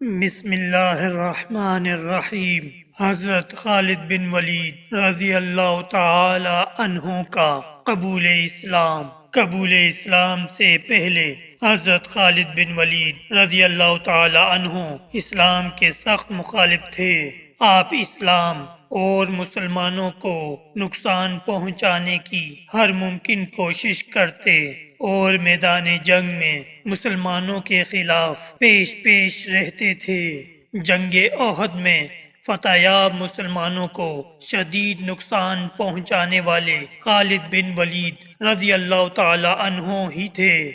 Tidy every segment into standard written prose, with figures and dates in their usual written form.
بسم اللہ الرحمن الرحیم۔ حضرت خالد بن ولید رضی اللہ تعالی عنہ کا قبول اسلام سے پہلے حضرت خالد بن ولید رضی اللہ تعالی عنہ اسلام کے سخت مخالف تھے۔ آپ اسلام اور مسلمانوں کو نقصان پہنچانے کی ہر ممکن کوشش کرتے اور میدان جنگ میں مسلمانوں کے خلاف پیش رہتے تھے۔ جنگ احد میں فتح یاب مسلمانوں کو شدید نقصان پہنچانے والے خالد بن ولید رضی اللہ تعالی عنہ ہی تھے۔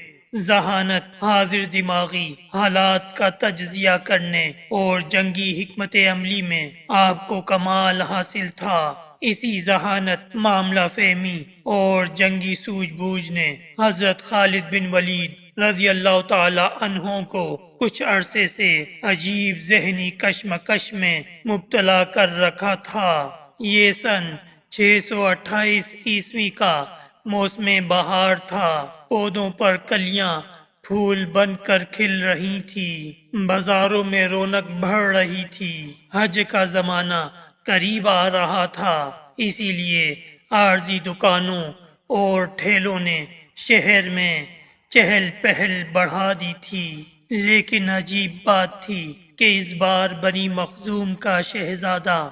ذہانت، حاضر دماغی حالات کا تجزیہ کرنے اور جنگی حکمت عملی میں آپ کو کمال حاصل تھا۔ اسی ذہانت، معاملہ فہمی اور جنگی سوجھ بوجھ نے حضرت خالد بن ولید رضی اللہ تعالی عنہ کو کچھ عرصے سے عجیب ذہنی کشمکش میں مبتلا کر رکھا تھا۔ یہ سن 628 عیسوی کا موسم بہار تھا۔ پودوں پر کلیاں پھول بن کر کھل رہی تھی، بازاروں میں رونق بڑھ رہی تھی۔ حج کا زمانہ قریب آ رہا تھا، اسی لیے عارضی دکانوں اور ٹھیلوں نے شہر میں چہل پہل بڑھا دی تھی۔ لیکن عجیب بات تھی کہ اس بار بنی مخزوم کا شہزادہ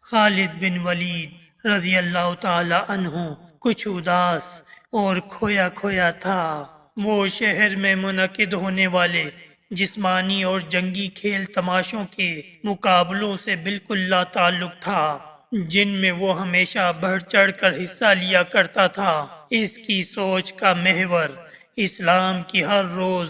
خالد بن ولید رضی اللہ تعالی عنہ کچھ اداس اور کھویا تھا۔ وہ شہر میں منعقد ہونے والے جسمانی اور جنگی کھیل تماشوں کے مقابلوں سے بالکل لا تعلق تھا، جن میں وہ ہمیشہ بڑھ چڑھ کر حصہ لیا کرتا تھا۔ اس کی سوچ کا محور اسلام کی ہر روز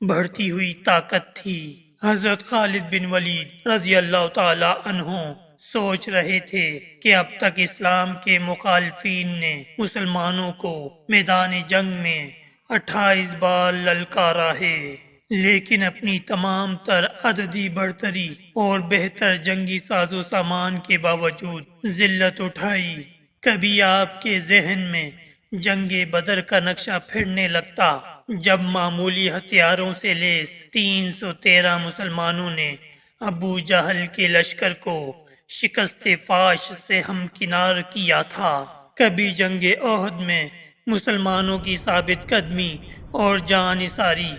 بڑھتی ہوئی طاقت تھی۔ حضرت خالد بن ولید رضی اللہ تعالی عنہ سوچ رہے تھے کہ اب تک اسلام کے مخالفین نے مسلمانوں کو میدان جنگ میں 28 بار للکارا ہے، لیکن اپنی تمام تر عددی برتری اور بہتر جنگی ساز و سامان کے باوجود ذلت اٹھائی۔ کبھی آپ کے ذہن میں جنگ بدر کا نقشہ پھرنے لگتا، جب معمولی ہتھیاروں سے لیس 313 مسلمانوں نے ابو جہل کے لشکر کو شکست فاش سے ہمکنار کیا تھا۔ کبھی جنگ احد میں مسلمانوں کی ثابت قدمی اور جان نثاری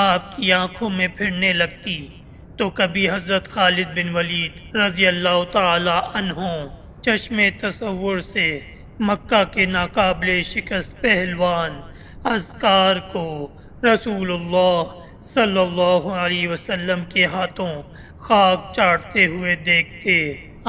آپ کی آنکھوں میں پھرنے لگتی، تو کبھی حضرت خالد بن ولید رضی اللہ تعالی عنہ چشم تصور سے مکہ کے ناقابل شکست پہلوان اذکار کو رسول اللہ صلی اللہ علیہ وسلم کے ہاتھوں خاک چاٹتے ہوئے دیکھتے۔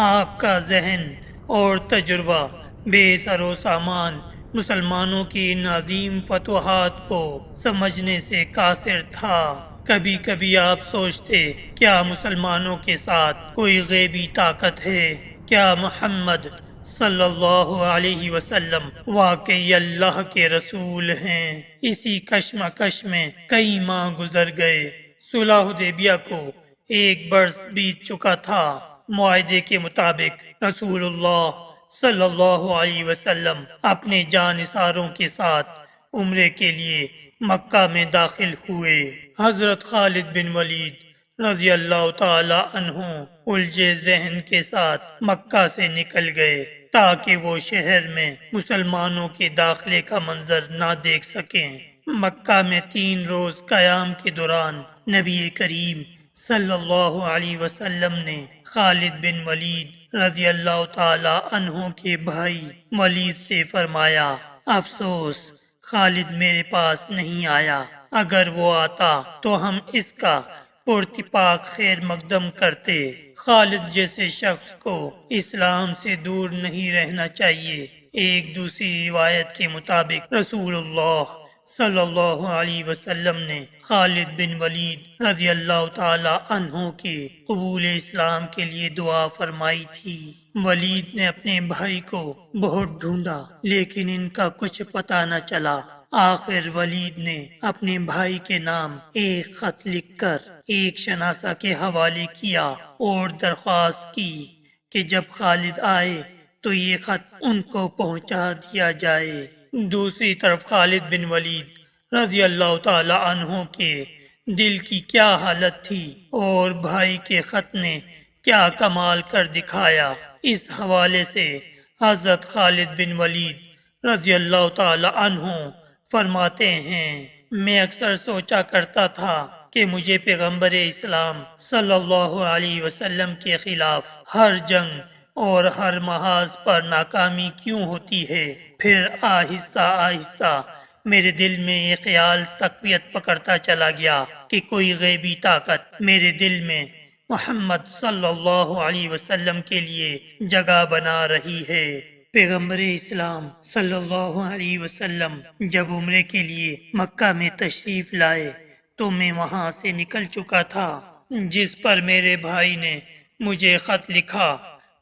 آپ کا ذہن اور تجربہ بے سر و سامان مسلمانوں کی ان عظیم فتوحات کو سمجھنے سے قاصر تھا۔ کبھی کبھی آپ سوچتے، کیا مسلمانوں کے ساتھ کوئی غیبی طاقت ہے؟ کیا محمد صلی اللہ علیہ وسلم واقعی اللہ کے رسول ہیں؟ اسی کشمکش میں کئی ماہ گزر گئے۔ صلح حدیبیہ کو 1 برس بیت چکا تھا۔ معاہدے کے مطابق رسول اللہ صلی اللہ علیہ وسلم اپنے جانثاروں کے ساتھ عمرے کے لیے مکہ میں داخل ہوئے۔ حضرت خالد بن ولید رضی اللہ تعالی عنہ الجھے ذہن کے ساتھ مکہ سے نکل گئے، تاکہ وہ شہر میں مسلمانوں کے داخلے کا منظر نہ دیکھ سکیں۔ مکہ میں 3 روز قیام کے دوران نبی کریم صلی اللہ علیہ وسلم نے خالد بن ولید رضی اللہ تعالی عنہ کے بھائی ولید سے فرمایا، افسوس خالد میرے پاس نہیں آیا، اگر وہ آتا تو ہم اس کا پراتفاق خیر مقدم کرتے۔ خالد جیسے شخص کو اسلام سے دور نہیں رہنا چاہیے۔ ایک دوسری روایت کے مطابق رسول اللہ صلی اللہ علیہ وسلم نے خالد بن ولید رضی اللہ تعالی عنہ کے قبول اسلام کے لیے دعا فرمائی تھی۔ ولید نے اپنے بھائی کو بہت ڈھونڈا، لیکن ان کا کچھ پتہ نہ چلا۔ آخر ولید نے اپنے بھائی کے نام ایک خط لکھ کر ایک شناسہ کے حوالے کیا اور درخواست کی کہ جب خالد آئے تو یہ خط ان کو پہنچا دیا جائے۔ دوسری طرف خالد بن ولید رضی اللہ تعالی عنہ کے دل کی کیا حالت تھی اور بھائی کے خط نے کیا کمال کر دکھایا۔ اس حوالے سے حضرت خالد بن ولید رضی اللہ تعالی عنہ فرماتے ہیں، میں اکثر سوچا کرتا تھا کہ مجھے پیغمبر اسلام صلی اللہ علیہ وسلم کے خلاف ہر جنگ اور ہر محاذ پر ناکامی کیوں ہوتی ہے۔ پھر آہستہ آہستہ میرے دل میں یہ خیال تقویت پکڑتا چلا گیا کہ کوئی غیبی طاقت میرے دل میں محمد صلی اللہ علیہ وسلم کے لیے جگہ بنا رہی ہے۔ پیغمبر اسلام صلی اللہ علیہ وسلم جب عمرے کے لیے مکہ میں تشریف لائے تو میں وہاں سے نکل چکا تھا، جس پر میرے بھائی نے مجھے خط لکھا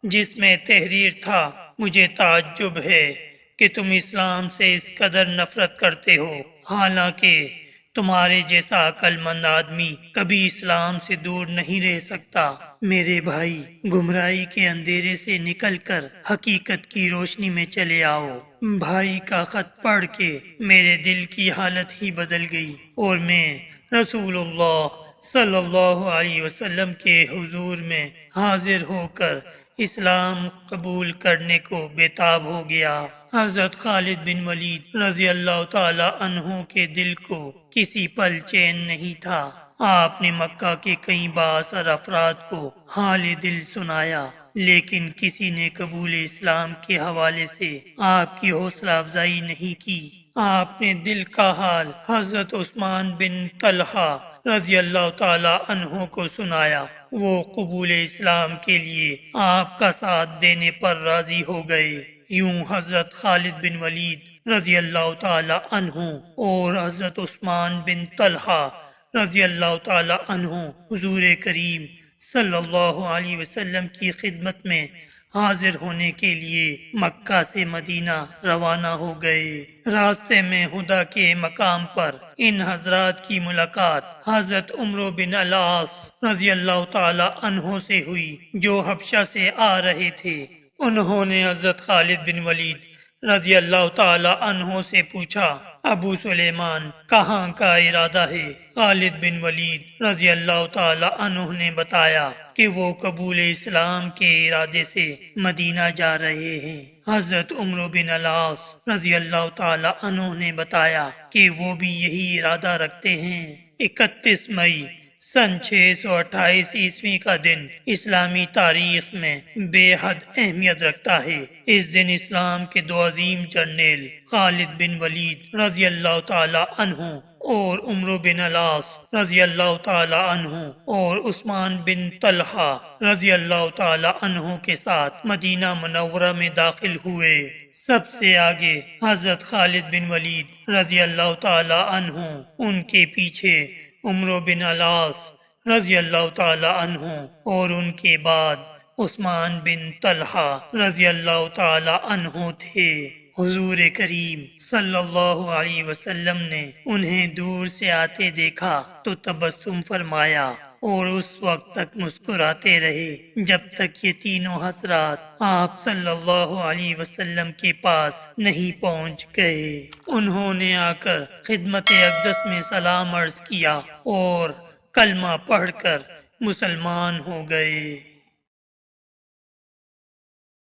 جس میں تحریر تھا، مجھے تعجب ہے کہ تم اسلام سے اس قدر نفرت کرتے ہو، حالانکہ تمہارے جیسا عقل مند آدمی کبھی اسلام سے دور نہیں رہ سکتا۔ میرے بھائی، گمراہی کے اندھیرے سے نکل کر حقیقت کی روشنی میں چلے آؤ۔ بھائی کا خط پڑھ کے میرے دل کی حالت ہی بدل گئی اور میں رسول اللہ صلی اللہ علیہ وسلم کے حضور میں حاضر ہو کر اسلام قبول کرنے کو بےتاب ہو گیا۔ حضرت خالد بن ولید رضی اللہ تعالی عنہ کے دل کو کسی پل چین نہیں تھا۔ آپ نے مکہ کے کئی بااثر افراد کو حال دل سنایا، لیکن کسی نے قبول اسلام کے حوالے سے آپ کی حوصلہ افزائی نہیں کی۔ آپ نے دل کا حال حضرت عثمان بن طلحہ رضی اللہ تعالی عنہ کو سنایا۔ وہ قبول اسلام کے لیے آپ کا ساتھ دینے پر راضی ہو گئے۔ یوں حضرت خالد بن ولید رضی اللہ تعالی عنہ اور حضرت عثمان بن طلحہ رضی اللہ تعالی عنہ حضور کریم صلی اللہ علیہ وسلم کی خدمت میں حاضر ہونے کے لیے مکہ سے مدینہ روانہ ہو گئے۔ راستے میں ہدا کے مقام پر ان حضرات کی ملاقات حضرت عمرو بن العاص رضی اللہ تعالی عنہ سے ہوئی، جو حبشہ سے آ رہے تھے۔ انہوں نے حضرت خالد بن ولید رضی اللہ تعالی عنہ سے پوچھا، ابو سلیمان کہاں کا ارادہ ہے؟ خالد بن ولید رضی اللہ تعالی عنہ نے بتایا کہ وہ قبول اسلام کے ارادے سے مدینہ جا رہے ہیں۔ حضرت عمرو بن العاص رضی اللہ تعالی عنہ نے بتایا کہ وہ بھی یہی ارادہ رکھتے ہیں۔ 31 مئی سن 628 عیسوی کا دن اسلامی تاریخ میں بے حد اہمیت رکھتا ہے۔ اس دن اسلام کے دو عظیم جرنیل خالد بن ولید رضی اللہ تعالی عنہ اور عمرو بن العاص رضی اللہ تعالی عنہ اور عثمان بن طلحہ رضی اللہ تعالی عنہ کے ساتھ مدینہ منورہ میں داخل ہوئے۔ سب سے آگے حضرت خالد بن ولید رضی اللہ تعالی عنہ، ان کے پیچھے عمرو بن العاص رضی اللہ تعالی عنہ اور ان کے بعد عثمان بن طلحہ رضی اللہ تعالی عنہ تھے۔ حضور کریم صلی اللہ علیہ وسلم نے انہیں دور سے آتے دیکھا تو تبسم فرمایا اور اس وقت تک مسکراتے رہے جب تک یہ تینوں حضرات آپ صلی اللہ علیہ وسلم کے پاس نہیں پہنچ گئے۔ انہوں نے آ کر خدمت اقدس میں سلام عرض کیا اور کلمہ پڑھ کر مسلمان ہو گئے۔